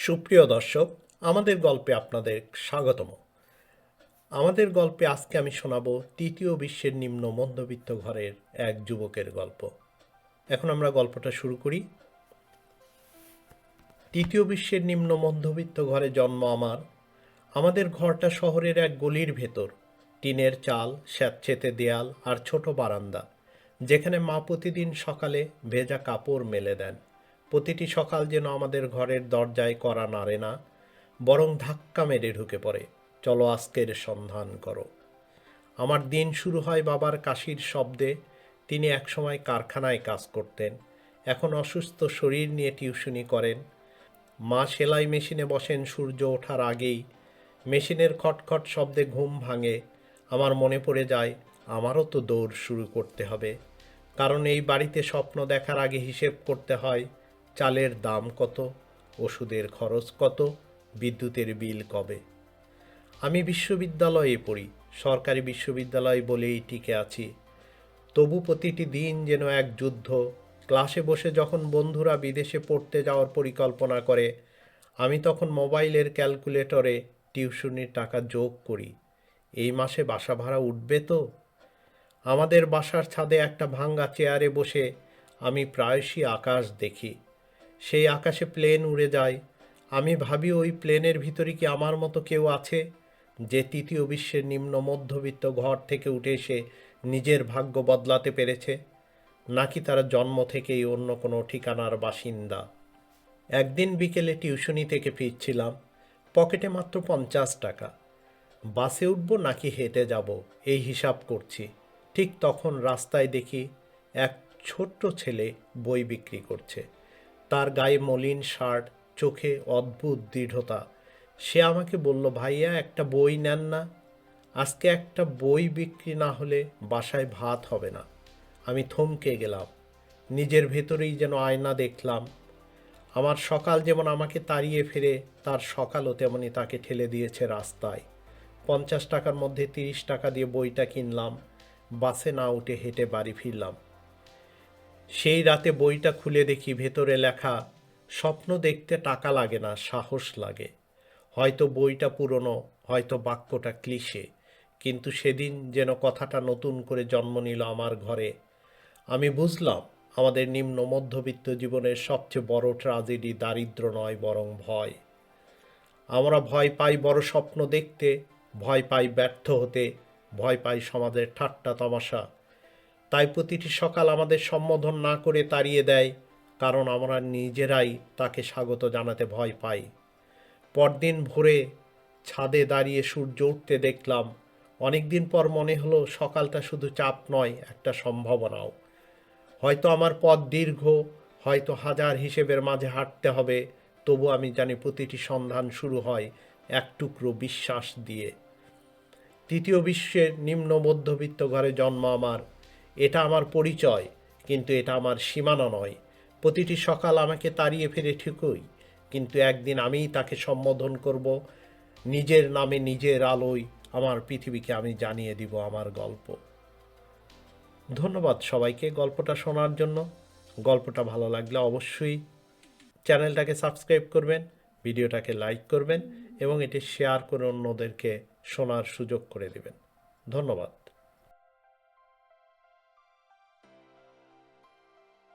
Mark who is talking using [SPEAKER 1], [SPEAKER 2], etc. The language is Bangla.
[SPEAKER 1] সুপ্রিয় দর্শক, আমাদের গল্পে আপনাদের স্বাগতম। আমাদের গল্পে আজকে আমি শোনাবো তৃতীয় বিশ্বের নিম্ন মধ্যবিত্ত ঘরের এক যুবকের গল্প। এখন আমরা গল্পটা শুরু করি। তৃতীয় বিশ্বের নিম্ন মধ্যবিত্ত ঘরে জন্ম আমার। আমাদের ঘরটা শহরের এক গলির ভেতর। টিনের চাল, স্যাঁতসেঁতে দেয়াল আর ছোট বারান্দা, যেখানে মা প্রতিদিন সকালে ভেজা কাপড় মেলে দেন। প্রতিটি সকাল যেন আমাদের ঘরের দরজায় কড়া নাড়ে না, বরং ধাক্কা মেরে ঢুকে পড়ে, চলো আজকের সন্ধান করো। আমার দিন শুরু হয় বাবার কাশির শব্দে। তিনি একসময় কারখানায় কাজ করতেন, এখন অসুস্থ শরীর নিয়ে টিউশনি করেন। মা সেলাই মেশিনে বসেন সূর্য ওঠার আগেই। মেশিনের খটখট শব্দে ঘুম ভাঙে। আমার মনে পড়ে যায় আমারও তো দৌড় শুরু করতে হবে, কারণ এই বাড়িতে স্বপ্ন দেখার আগে হিসেব করতে হয় চালের দাম কত, ওষুধের খরচ কত, বিদ্যুতের বিল কবে। আমি বিশ্ববিদ্যালয়ে পড়ি, সরকারি বিশ্ববিদ্যালয় বলেই টিকে আছি। তবু প্রতিটি দিন যেন এক যুদ্ধ। ক্লাসে বসে যখন বন্ধুরা বিদেশে পড়তে যাওয়ার পরিকল্পনা করে, আমি তখন মোবাইলের ক্যালকুলেটরে টিউশনির টাকা যোগ করি। এই মাসে বাসা ভাড়া উঠবে তো। আমাদের বাসার ছাদে একটা ভাঙা চেয়ারে বসে আমি প্রায়শই আকাশ দেখি। সেই আকাশে প্লেন উড়ে যায়। আমি ভাবি ওই প্লেনের ভিতরে কি আমার মতো কেউ আছে, যে তৃতীয় বিশ্বের নিম্ন মধ্যবিত্ত ঘর থেকে উঠে এসে নিজের ভাগ্য বদলাতে পেরেছে, নাকি তারা জন্ম থেকেই অন্য কোনো ঠিকানার বাসিন্দা। একদিন বিকেলে টিউশনি থেকে ফিরছিলাম, পকেটে মাত্র 50 টাকা। বাসে উঠব নাকি হেঁটে যাব এই হিসাব করছি। ঠিক তখন রাস্তায় দেখি এক ছোট্ট ছেলে বই বিক্রি করছে। তার গায়ে মলিন শার্ট, চোখে অদ্ভুত দৃঢ়তা। সে আমাকে বলল, ভাইয়া একটা বই নেন না, আজকে একটা বই বিক্রি না হলে বাসায় ভাত হবে না। আমি থমকে গেলাম। নিজের ভেতরেই যেন আয়না দেখলাম। আমার সকাল যেমন আমাকে তাড়িয়ে ফিরে, তার সকালও তেমনি তাকে ঠেলে দিয়েছে রাস্তায়। 50 টাকার মধ্যে 30 টাকা দিয়ে বইটা কিনলাম। বাসে না উঠে হেঁটে বাড়ি ফিরলাম। সেই রাতে বইটা খুলে দেখি ভেতরে লেখা, স্বপ্ন দেখতে টাকা লাগে না, সাহস লাগে। হয়তো বইটা পুরনো, হয়তো বাক্যটা ক্লিশে, কিন্তু সেদিন যেন কথাটা নতুন করে জন্ম নিল আমার ঘরে। আমি বুঝলাম আমাদের নিম্ন মধ্যবিত্ত জীবনের সবচেয়ে বড় ট্র্যাজেডি দারিদ্র্য নয়, বরং ভয়। আমরা ভয় পাই বড় স্বপ্ন দেখতে, ভয় পাই ব্যর্থ হতে, ভয় পাই সমাজের ঠাট্টা তামাশা। তাই প্রতিটি সকাল আমাদের সম্বোধন না করে তাড়িয়ে দেয়, কারণ আমরা নিজেরাই তাকে স্বাগত জানাতে ভয় পাই। পরদিন ভোরে ছাদে দাঁড়িয়ে সূর্য উঠতে দেখলাম। অনেকদিন পর মনে হলো সকালটা শুধু চাপ নয়, একটা সম্ভাবনাও। হয়তো আমার পথ দীর্ঘ, হয়তো হাজার হিসেবের মাঝে হাঁটতে হবে, তবু আমি জানি প্রতিটি সন্ধান শুরু হয় এক টুকরো বিশ্বাস দিয়ে। তৃতীয় বিশ্বের নিম্ন মধ্যবিত্ত ঘরে জন্ম আমার। এটা আমার পরিচয়, কিন্তু এটা আমার সীমানা নয়। প্রতিটি সকাল আমাকে তাড়িয়ে ফিরে ঠিকই, কিন্তু একদিন আমিই তাকে সম্বোধন করব নিজের নামে, নিজের আলোয়। আমার পৃথিবীকে আমি জানিয়ে দিব আমার গল্প। ধন্যবাদ সবাইকে গল্পটা শোনার জন্য। গল্পটা ভালো লাগলে অবশ্যই চ্যানেলটাকে সাবস্ক্রাইব করবেন, ভিডিওটাকে লাইক করবেন এবং এটি শেয়ার করে অন্যদেরকে শোনার সুযোগ করে দেবেন। ধন্যবাদ।